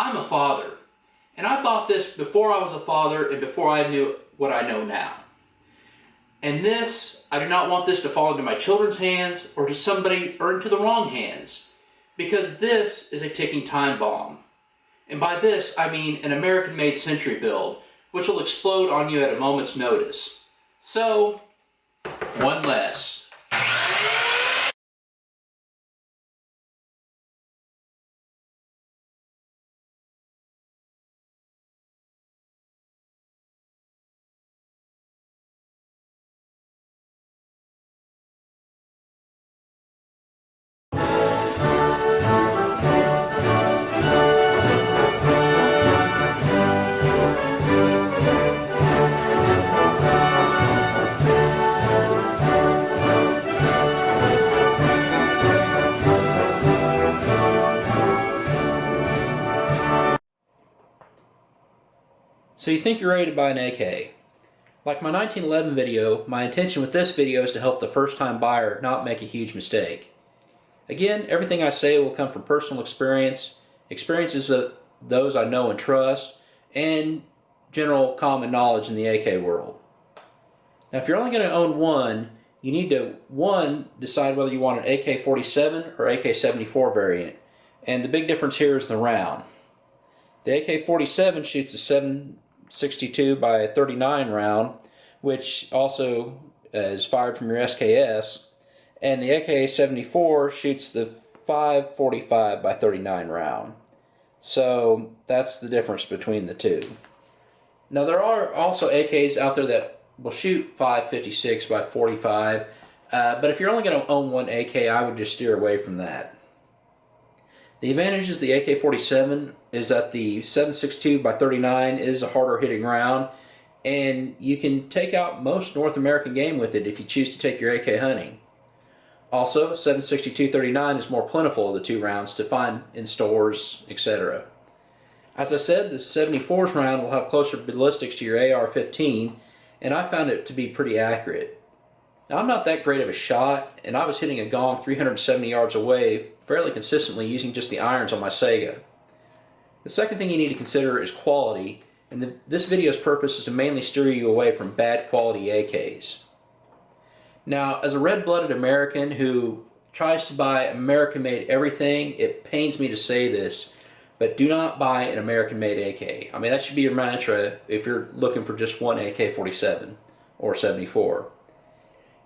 I'm a father, and I bought this before I was a father and before I knew what I know now. And this, I do not want this to fall into my children's hands or to somebody or into the wrong hands, because this is a ticking time bomb. And by this, I mean an American-made Century build, which will explode on you at a moment's notice. So, one less. So you think you're ready to buy an AK. Like my 1911 video, my intention with this video is to help the first-time buyer not make a huge mistake. Again, everything I say will come from personal experience, experiences of those I know and trust, and general common knowledge in the AK world. Now if you're only going to own one, you need to, one, decide whether you want an AK-47 or AK-74 variant. And the big difference here is the round. The AK-47 shoots a 7.62 by 39 round, which also is fired from your SKS, and the AK-74 shoots the 5.45 by 39 round. So that's the difference between the two. Now there are also AKs out there that will shoot 5.56 by 45, but if you're only going to own one AK, I would just steer away from that. The advantages of the AK-47 is that the 7.62 by 39 is a harder hitting round, and you can take out most North American game with it if you choose to take your AK hunting. Also, 7.62-39 is more plentiful of the two rounds to find in stores, etc. As I said, the 74's round will have closer ballistics to your AR-15, and I found it to be pretty accurate. Now, I'm not that great of a shot, and I was hitting a gong 370 yards away fairly consistently using just the irons on my Sega. The second thing you need to consider is quality, and this video's purpose is to mainly steer you away from bad quality AKs. Now, as a red-blooded American who tries to buy American-made everything, it pains me to say this, but do not buy an American-made AK. I mean, that should be your mantra if you're looking for just one AK-47 or 74.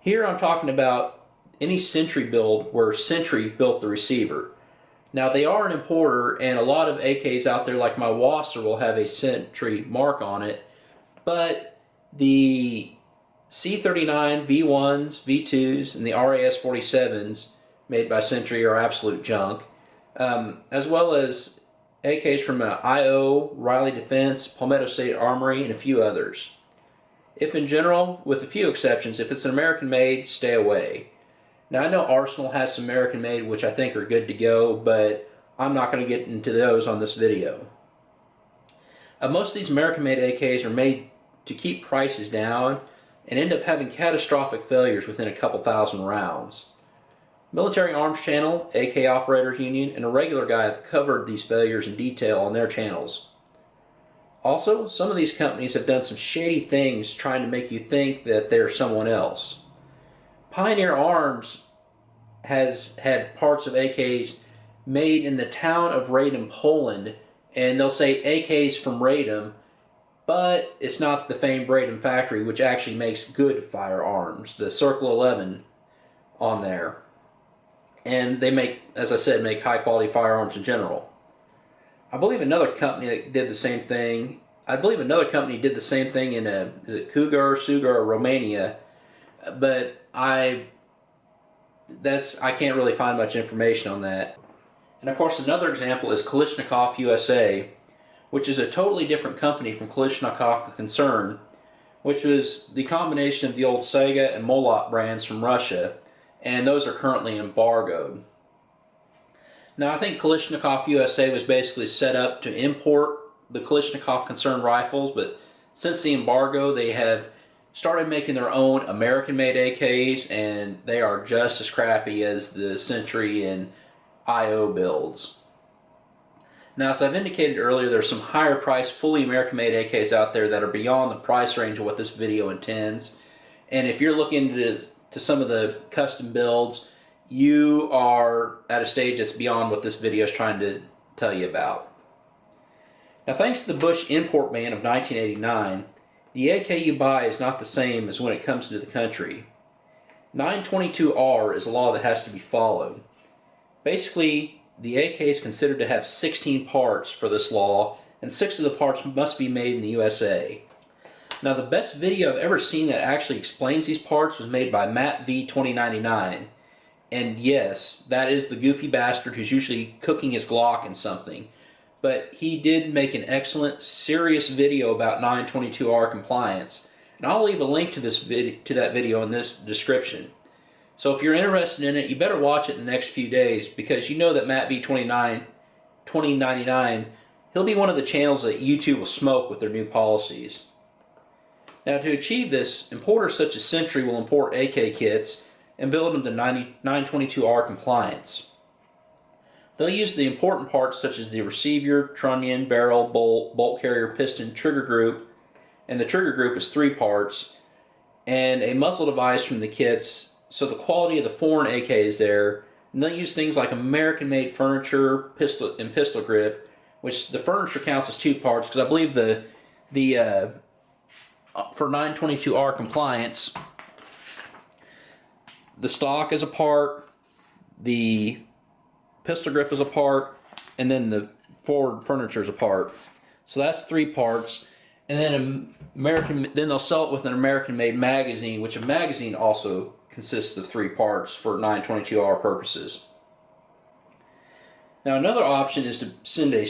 Here I'm talking about any Century build where Century built the receiver. Now they are an importer, and a lot of AKs out there like my Wasser will have a Century mark on it, but the C39 V1s, V2s, and the RAS-47s made by Century are absolute junk, as well as AKs from IO, Riley Defense, Palmetto State Armory, and a few others. If in general, with a few exceptions, if it's an American made, stay away. Now I know Arsenal has some American made which I think are good to go, but I'm not going to get into those on this video. Most of these American made AKs are made to keep prices down and end up having catastrophic failures within a couple thousand rounds. Military Arms Channel, AK Operators Union, and a regular guy have covered these failures in detail on their channels. Also, some of these companies have done some shady things trying to make you think that they're someone else. Pioneer Arms has had parts of AKs made in the town of Radom, Poland, and they'll say AKs from Radom, but it's not the famed Radom factory, which actually makes good firearms, the Circle 11 on there. And they make, as I said, make high quality firearms in general. I believe another company that did the same thing. I believe another company did the same thing in is it Sugar, Romania, but I can't really find much information on that. And of course, another example is Kalashnikov USA, which is a totally different company from Kalashnikov Concern, which was the combination of the old Sega and Molot brands from Russia, and those are currently embargoed. Now, I think Kalashnikov USA was basically set up to import the Kalashnikov Concern rifles, but since the embargo, they have started making their own American-made AKs, and they are just as crappy as the Century and IO builds. Now, as I've indicated earlier, there's some higher priced, fully American-made AKs out there that are beyond the price range of what this video intends. And if you're looking to some of the custom builds, you are at a stage that's beyond what this video is trying to tell you about. Now, thanks to the Bush import ban of 1989, the AK you buy is not the same as when it comes into the country. 922R is a law that has to be followed. Basically, the AK is considered to have 16 parts for this law, and 6 of the parts must be made in the USA. Now, the best video I've ever seen that actually explains these parts was made by Matt V 2099. And yes, that is the goofy bastard who's usually cooking his Glock in something. But he did make an excellent, serious video about 922R compliance. And I'll leave a link to that video in this description. So if you're interested in it, you better watch it in the next few days, because you know that Matt V 2099, he'll be one of the channels that YouTube will smoke with their new policies. Now, to achieve this, importers such as Century will import AK kits and build them to 922R compliance. They'll use the important parts such as the receiver, trunnion, barrel, bolt carrier, piston, trigger group, and the trigger group is 3 parts, and a muzzle device from the kits, so the quality of the foreign AK is there. And they'll use things like American-made furniture, pistol grip, which the furniture counts as 2 parts, because I believe for 922R compliance, the stock is a part, the pistol grip is a part, and then the forward furniture is a part. So that's 3 parts. And then then they'll sell it with an American-made magazine, which a magazine also consists of 3 parts for 922R purposes. Now, another option is to send a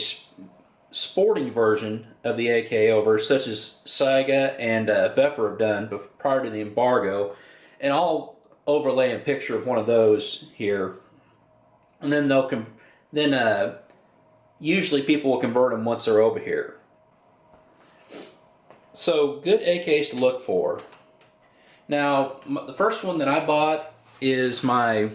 sporting version of the AK over, such as Saiga and Vepr have done prior to the embargo, and I'll overlay a picture of one of those here. And then usually people will convert them once they're over here. So, good AKs to look for. Now, the first one that I bought is my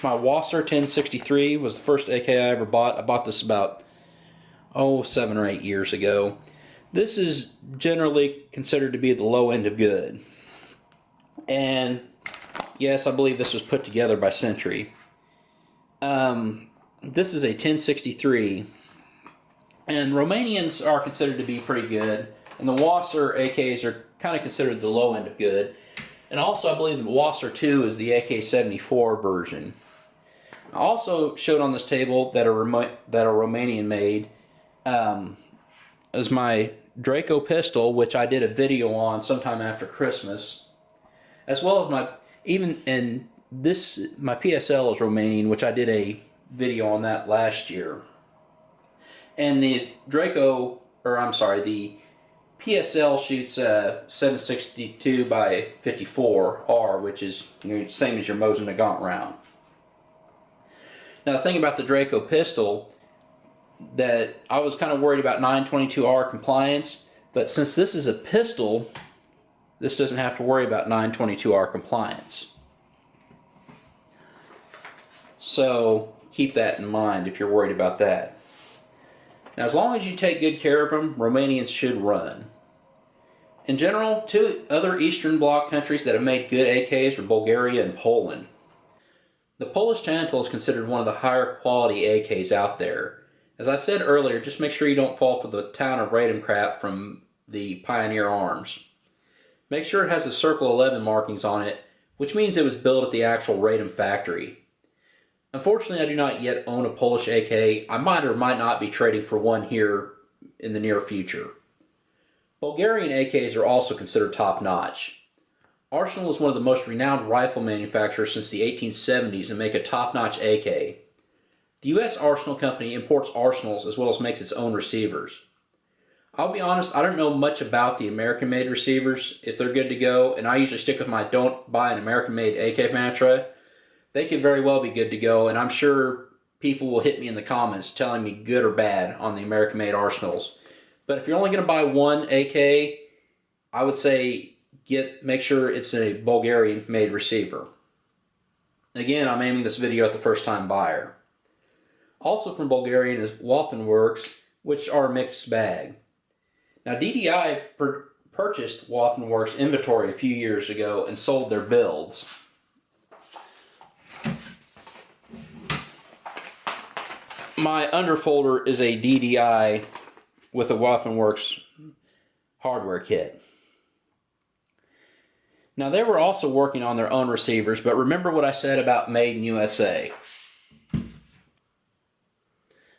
Wasser 1063 was the first AK I ever bought. I bought this about 7 or 8 years ago. This is generally considered to be the low end of good. And yes, I believe this was put together by Century. This is a 1063. And Romanians are considered to be pretty good. And the Wasser AKs are kind of considered the low end of good. And also, I believe the Wasser 2 is the AK-74 version. I also showed on this table that are Romanian made is my Draco pistol, which I did a video on sometime after Christmas, as well as my PSL is Romanian, which I did a video on that last year. And the the PSL shoots 762 by 54R, which is same as your Mosin Nagant round. Now, the thing about the Draco pistol, that I was kind of worried about 922R compliance, but since this is a pistol, this doesn't have to worry about 922R compliance. So keep that in mind if you're worried about that. Now, as long as you take good care of them, Romanians should run. In general, 2 other Eastern Bloc countries that have made good AKs are Bulgaria and Poland. The Polish Tantul is considered one of the higher quality AKs out there. As I said earlier, just make sure you don't fall for the town of Radom crap from the Pioneer Arms. Make sure it has the Circle 11 markings on it, which means it was built at the actual Radom factory. Unfortunately, I do not yet own a Polish AK. I might or might not be trading for one here in the near future. Bulgarian AKs are also considered top-notch. Arsenal is one of the most renowned rifle manufacturers since the 1870s and make a top-notch AK. The U.S. Arsenal Company imports arsenals as well as makes its own receivers. I'll be honest, I don't know much about the American-made receivers, if they're good to go, and I usually stick with my don't buy an American-made AK mantra. They could very well be good to go, and I'm sure people will hit me in the comments telling me good or bad on the American-made arsenals. But if you're only going to buy one AK, I would say make sure it's a Bulgarian-made receiver. Again, I'm aiming this video at the first-time buyer. Also from Bulgarian is Waffenwerks, which are a mixed bag. Now DDI purchased Waffenwerks inventory a few years ago and sold their builds. My underfolder is a DDI with a Waffenwerks hardware kit. Now they were also working on their own receivers, but remember what I said about made in USA.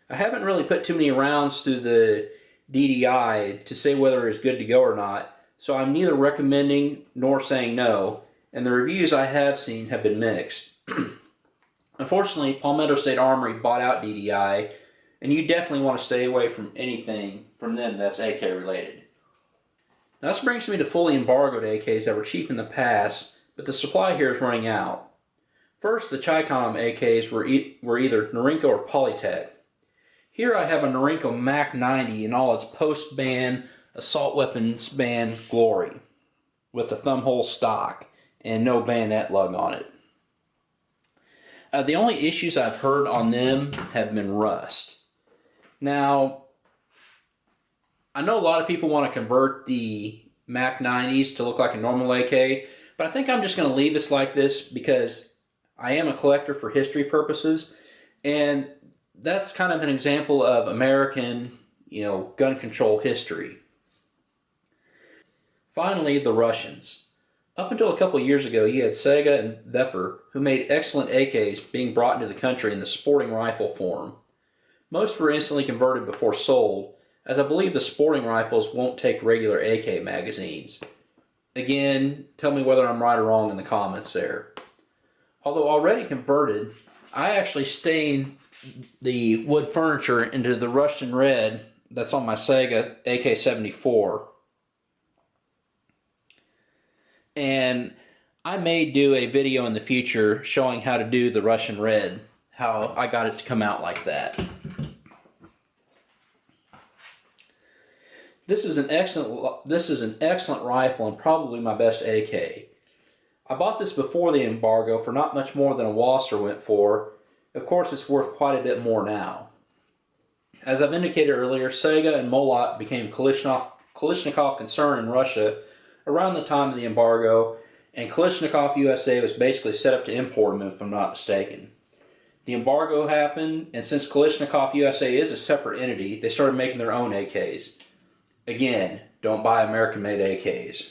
I haven't really put too many rounds through the DDI to say whether it's good to go or not, so I'm neither recommending nor saying no, and the reviews I have seen have been mixed. Unfortunately, Palmetto State Armory bought out DDI, and you definitely want to stay away from anything from them that's AK related. Now this brings me to fully embargoed AKs that were cheap in the past, but the supply here is running out. First, the Chicom AKs were either Norinco or Polytech. Here I have a Norinco Mac 90 in all its post-ban, assault weapons ban glory, with the thumbhole stock and no bayonet lug on it. The only issues I've heard on them have been rust. Now, I know a lot of people want to convert the Mac 90s to look like a normal AK, but I think I'm just going to leave this like this because I am a collector for history purposes, and that's kind of an example of American, gun control history. Finally, the Russians. Up until a couple of years ago, you had Sega and Vepr, who made excellent AKs being brought into the country in the sporting rifle form. Most were instantly converted before sold, as I believe the sporting rifles won't take regular AK magazines. Again, tell me whether I'm right or wrong in the comments there. Although already converted, I actually stained the wood furniture into the Russian red that's on my Sega AK-74. And I may do a video in the future showing how to do the Russian red, how I got it to come out like that. This is an excellent rifle and probably my best AK. I bought this before the embargo for not much more than a Wasser went for. Of course, it's worth quite a bit more now. As I've indicated earlier, Sega and Molot became Kalashnikov concern in Russia around the time of the embargo, and Kalashnikov USA was basically set up to import them, if I'm not mistaken. The embargo happened, and since Kalashnikov USA is a separate entity, they started making their own AKs. Again, don't buy American-made AKs.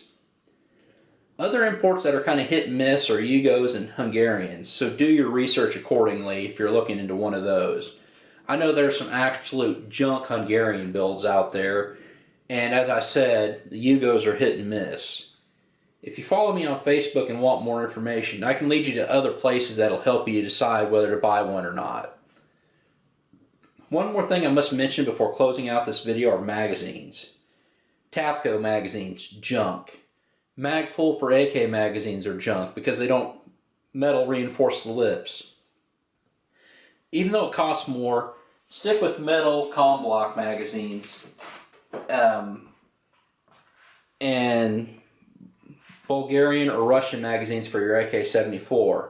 Other imports that are kind of hit and miss are Yugos and Hungarians, so do your research accordingly if you're looking into one of those. I know there's some absolute junk Hungarian builds out there, and as I said, the Yugos are hit and miss. If you follow me on Facebook and want more information, I can lead you to other places that'll help you decide whether to buy one or not. One more thing I must mention before closing out this video are magazines. Tapco magazines, junk. Magpul for AK magazines are junk because they don't metal reinforce the lips. Even though it costs more, stick with metal Comblock magazines and Bulgarian or Russian magazines for your AK-74.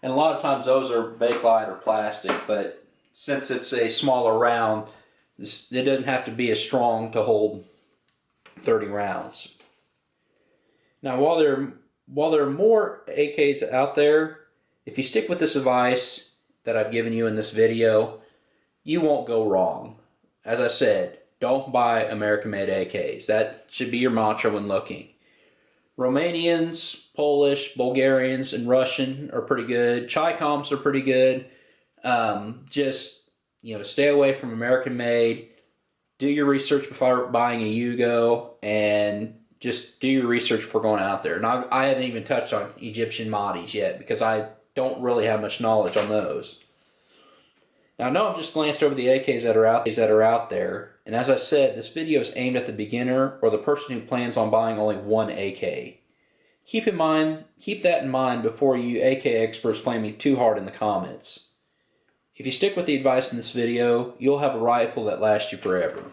And a lot of times those are Bakelite or plastic, but since it's a smaller round, it doesn't have to be as strong to hold 30 rounds. Now, while there are more AKs out there, if you stick with this advice that I've given you in this video, you won't go wrong. As I said, don't buy American-made AKs. That should be your mantra when looking. Romanians, Polish, Bulgarians, and Russian are pretty good. Chicoms are pretty good. Just, stay away from American-made. Do your research before buying a Yugo, and just do your research before going out there. And I haven't even touched on Egyptian Mahdi's yet because I don't really have much knowledge on those. Now, I know I've just glanced over the AKs that are out there, and as I said, this video is aimed at the beginner or the person who plans on buying only one AK. Keep that in mind before you AK experts flame me too hard in the comments. If you stick with the advice in this video, you'll have a rifle that lasts you forever.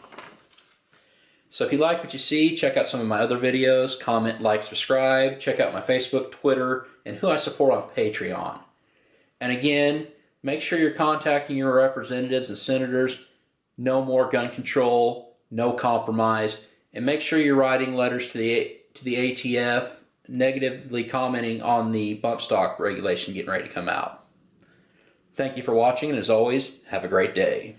So if you like what you see, check out some of my other videos, comment, like, subscribe, check out my Facebook, Twitter, and who I support on Patreon. And again, Make sure you're contacting your representatives and senators. No more gun control, no compromise, and make sure you're writing letters to the ATF negatively commenting on the bump stock regulation getting ready to come out. Thank you for watching, and as always, have a great day.